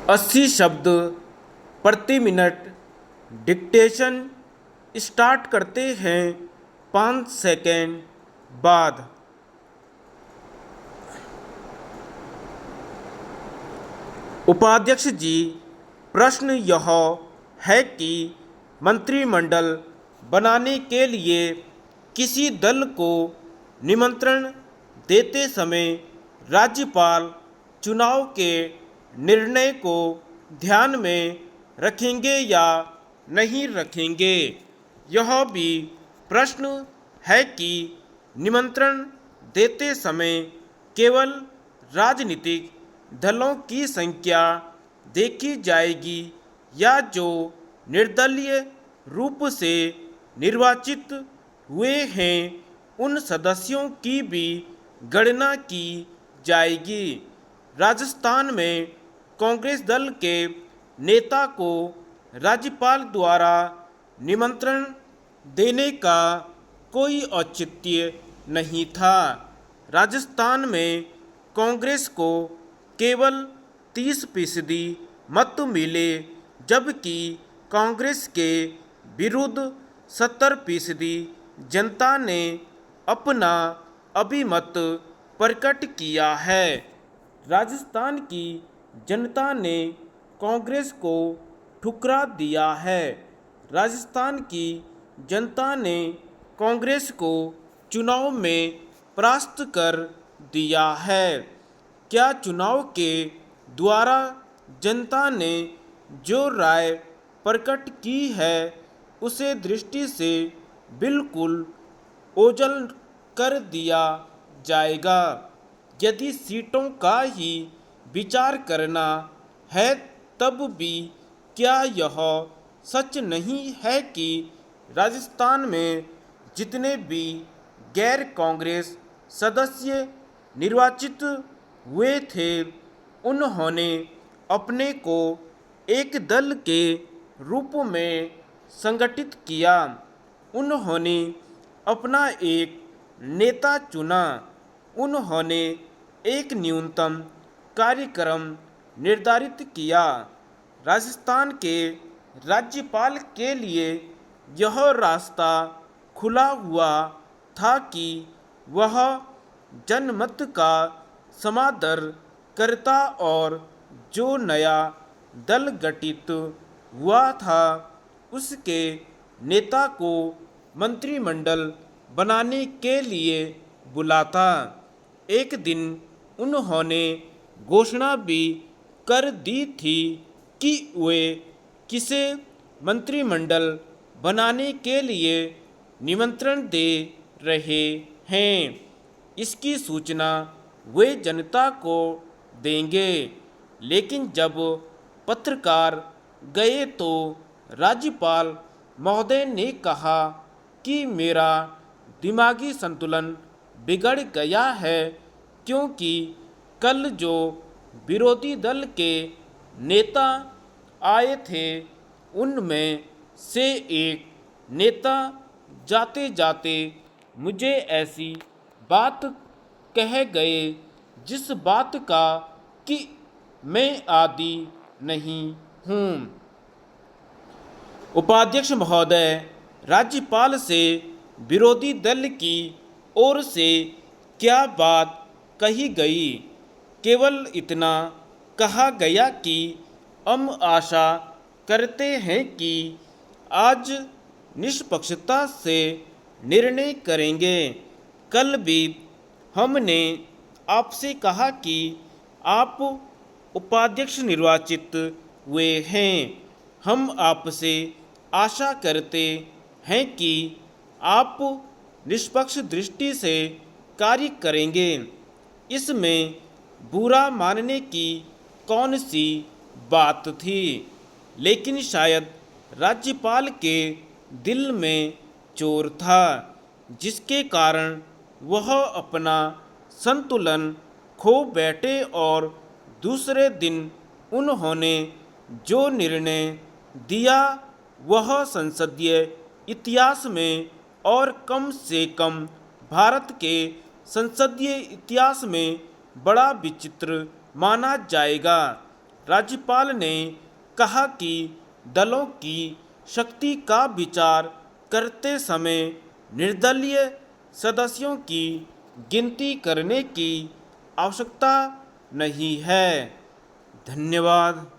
80 शब्द प्रति minute dictation start करते हैं 5 सेकेंड बाद। उपाध्यक्ष जी, प्रश्न यह है कि मंत्रिमंडल बनाने के लिए किसी दल को निमंत्रण देते समय राज्यपाल चुनाव के निर्णय को ध्यान में रखेंगे या नहीं रखेंगे। यह भी प्रश्न है कि निमंत्रण देते समय केवल राजनीतिक दलों की संख्या देखी जाएगी या जो निर्दलीय रूप से निर्वाचित हुए हैं उन सदस्यों की भी गणना की जाएगी। राजस्थान में कांग्रेस दल के नेता को राज्यपाल द्वारा निमंत्रण देने का कोई औचित्य नहीं था। राजस्थान में कांग्रेस को केवल 30% मत मिले, जबकि कांग्रेस के विरुद्ध 70% जनता ने अपना अभिमत प्रकट किया है। राजस्थान की जनता ने कांग्रेस को ठुकरा दिया है। राजस्थान की जनता ने कांग्रेस को चुनाव में परास्त कर दिया है। क्या चुनाव के द्वारा जनता ने जो राय प्रकट की है उसे दृष्टि से बिल्कुल ओझल कर दिया जाएगा। यदि सीटों का ही विचार करना है तब भी क्या यह सच नहीं है कि राजस्थान में जितने भी गैर कांग्रेस सदस्य निर्वाचित हुए थे उन्होंने अपने को एक दल के रूप में संगठित किया। उन्होंने अपना एक नेता चुना। उन्होंने एक न्यूनतम कार्यक्रम निर्धारित किया। राजस्थान के राज्यपाल के लिए यह रास्ता खुला हुआ था कि वह जनमत का समादर करता और जो नया दल गठित हुआ था उसके नेता को मंत्रिमंडल बनाने के लिए बुलाता। एक दिन उन्होंने घोषणा भी कर दी थी कि वे किसे मंत्रिमंडल बनाने के लिए निमंत्रण दे रहे हैं। इसकी सूचना वे जनता को देंगे। लेकिन जब पत्रकार गए तो राज्यपाल महोदय ने कहा कि मेरा दिमागी संतुलन बिगड़ गया है, क्योंकि कल जो विरोधी दल के नेता आए थे उनमें से एक नेता जाते जाते मुझे ऐसी बात कह गए जिस बात का कि मैं आदी नहीं हूँ। उपाध्यक्ष महोदय, राज्यपाल से विरोधी दल की ओर से क्या बात कही गई? केवल इतना कहा गया कि हम आशा करते हैं कि आज निष्पक्षता से निर्णय करेंगे। कल भी हमने आपसे कहा कि आप उपाध्यक्ष निर्वाचित हुए हैं। हम आपसे आशा करते हैं कि आप निष्पक्ष दृष्टि से कार्य करेंगे। इसमें बुरा मानने की कौन सी बात थी? लेकिन शायद राज्यपाल के दिल में चोर था, जिसके कारण वह अपना संतुलन खो बैठे और दूसरे दिन उन्होंने जो निर्णय दिया वह संसदीय इतिहास में और कम से कम भारत के संसदीय इतिहास में बड़ा विचित्र माना जाएगा। राज्यपाल ने कहा कि दलों की शक्ति का विचार करते समय निर्दलीय सदस्यों की गिनती करने की आवश्यकता नहीं है। धन्यवाद।